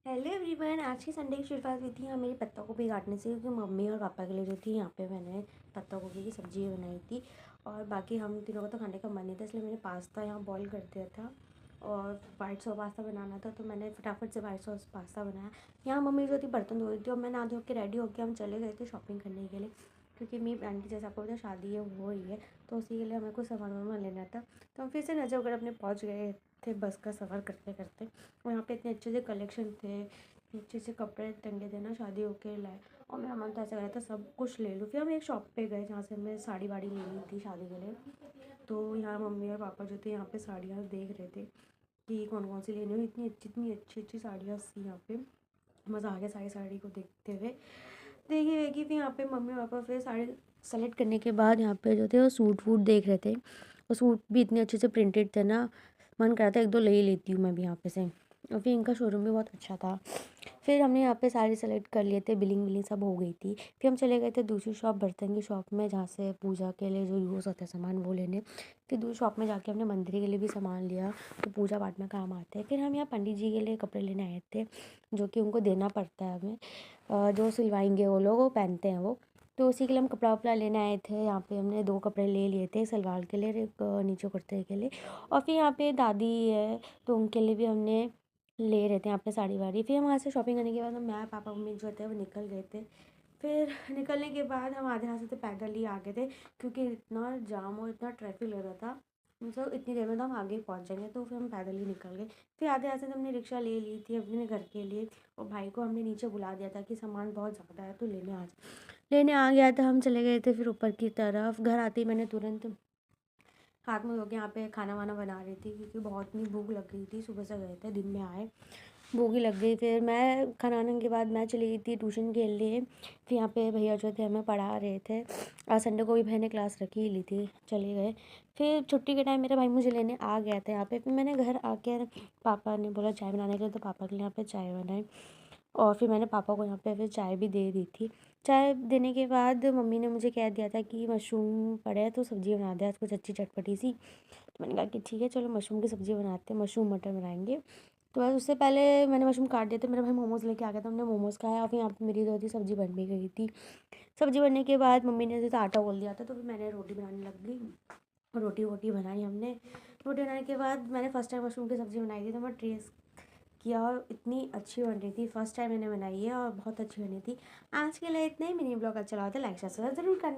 Hello everyone. आज की Sunday की शुरुआत हुई थी यहाँ मेरी पत्ता गोभी काटने से, क्योंकि मम्मी और पापा के लिए जो थी यहाँ पे मैंने पत्ता गोभी की सब्ज़ी बनाई थी। और बाकी हम तीनों को तो खाने का मन नहीं था, इसलिए मैंने पास्ता यहाँ बॉईल कर दिया था और वाइट सॉस पास्ता बनाना था, तो मैंने फटाफट से वाइट सॉस पास्ता बनाया। यहाँ मम्मी जो थी बर्तन धो रही थी और मैं नहा धो के रेडी होकर हम चले गए थे शॉपिंग करने के लिए, क्योंकि मेरी आंटी जैसे आपको पता शादी है हो रही है, तो उसी के लिए हमें कुछ सामान वामान लेना था। तो हम फिर से नजर वगैरह अपने पहुँच गए थे बस का सफ़र करते करते। और यहाँ पे इतने अच्छे से कलेक्शन थे, अच्छे से कपड़े टंगे थे ना, शादी होके लाए। और मेरा मन तो ऐसा कर रहा था सब कुछ ले लूँ। फिर हम एक शॉप पे गए जहाँ से हमें साड़ी वाड़ी लेनी थी शादी के लिए। तो यहाँ मम्मी और पापा जो थे यहाँ पे साड़ियाँ देख रहे थे कि कौन कौन सी लेनी हो। इतनी अच्छी अच्छी साड़ियाँ थी यहाँ पे, मज़ा आ गया सारी साड़ी को देखते हुए। देखी वेखी फिर यहाँ पे मम्मी पापा फिर साड़ी सेलेक्ट करने के बाद यहाँ पे जो थे वो सूट वूट देख रहे थे। और सूट भी इतने अच्छे से प्रिंटेड थे ना, मन करा था एक दो ले ही लेती हूँ मैं भी यहाँ पे से। और फिर इनका शोरूम भी बहुत अच्छा था। फिर हमने यहाँ पे साड़ी सेलेक्ट कर लिए थे, बिलिंग विलिंग सब हो गई थी। फिर हम चले गए थे दूसरी शॉप, बर्तन की शॉप में, जहाँ से पूजा के लिए जो यूज़ होता है सामान वो लेने। फिर दूसरी शॉप में जाके हमने मंदिर के लिए भी सामान लिया, तो पूजा पाठ में काम आते हैं। फिर हम यहाँ पंडित जी के लिए कपड़े लेने आए थे, जो कि उनको देना पड़ता है हमें, जो सिलवाएंगे वो लोग, वो पहनते हैं वो। तो उसी के लिए हम कपड़ा वपड़ा लेने आए थे। यहाँ पे हमने दो कपड़े ले लिए थे, सलवार के लिए और एक नीचे कुर्ते के लिए। और फिर यहाँ पे दादी है तो उनके लिए भी हमने ले रहे थे यहाँ पे साड़ी वाड़ी। फिर हम वहाँ से शॉपिंग करने के बाद मैं पापा मम्मी जो थे वो निकल गए थे। फिर निकलने के बाद हम आधे रास्ते से पैदल ही आ गए थे, क्योंकि इतना जाम और इतना ट्रैफिक लग रहा था, मतलब इतनी देर में तो हम आगे ही पहुँच जाएंगे। तो फिर हम पैदल ही निकल गए। फिर आधे रास्ते से हमने रिक्शा ले ली थी अपने घर के लिए, और भाई को हमने नीचे बुला दिया था कि सामान बहुत ज़्यादा है तो लेने आ गया था। हम चले गए थे फिर ऊपर की तरफ। घर आते ही मैंने तुरंत हाथ मुँह धो के यहाँ पे खाना वाना बना रही थी, क्योंकि बहुत नहीं भूख लग रही थी। सुबह से गए थे, दिन में आए, भूख ही लग गई। फिर मैं खाना आने के बाद मैं चली गई थी ट्यूशन के लिए। फिर यहाँ पे भैया जो थे हमें पढ़ा रहे थे। आज संडे को भी भैया ने क्लास रखी ही ली थी, चले गए। फिर छुट्टी के टाइम मेरा भाई मुझे लेने आ गया था यहाँ पे। फिर मैंने घर आकर पापा ने बोला चाय बनाने के लिए, तो पापा के लिए यहाँ पे चाय बनाई। और फिर मैंने पापा को यहाँ पे फिर चाय भी दे दी थी। चाय देने के बाद मम्मी ने मुझे कह दिया था कि मशरूम पड़े हैं तो सब्ज़ी बना दे आज कुछ अच्छी चटपटी सी। तो मैंने कहा कि ठीक है चलो मशरूम की सब्ज़ी बनाते हैं, मशरूम मटर बनाएंगे। तो बस उससे पहले मैंने मशरूम काट दिया था, मेरा भाई मोमोज़ लेके आ गया था, हमने मोमोज़ खाया। और फिर यहाँ पे मेरी जो थी सब्ज़ी बन भी गई थी। सब्ज़ी बनने के बाद मम्मी ने जैसे आटा बोल दिया था, तो फिर मैंने रोटी बनाने लग गई। रोटी वोटी बनाई हमने। रोटी बनाने के बाद मैंने फ़र्स्ट टाइम मशरूम की सब्ज़ी बनाई थी, तो मैं टेस्ट किया और इतनी अच्छी बन रही थी। फर्स्ट टाइम मैंने बनाई है और बहुत अच्छी बनी थी। आज के लिए इतना ही। मिनी ब्लॉग अच्छा लगा तो लाइक शेयर ज़रूर करना।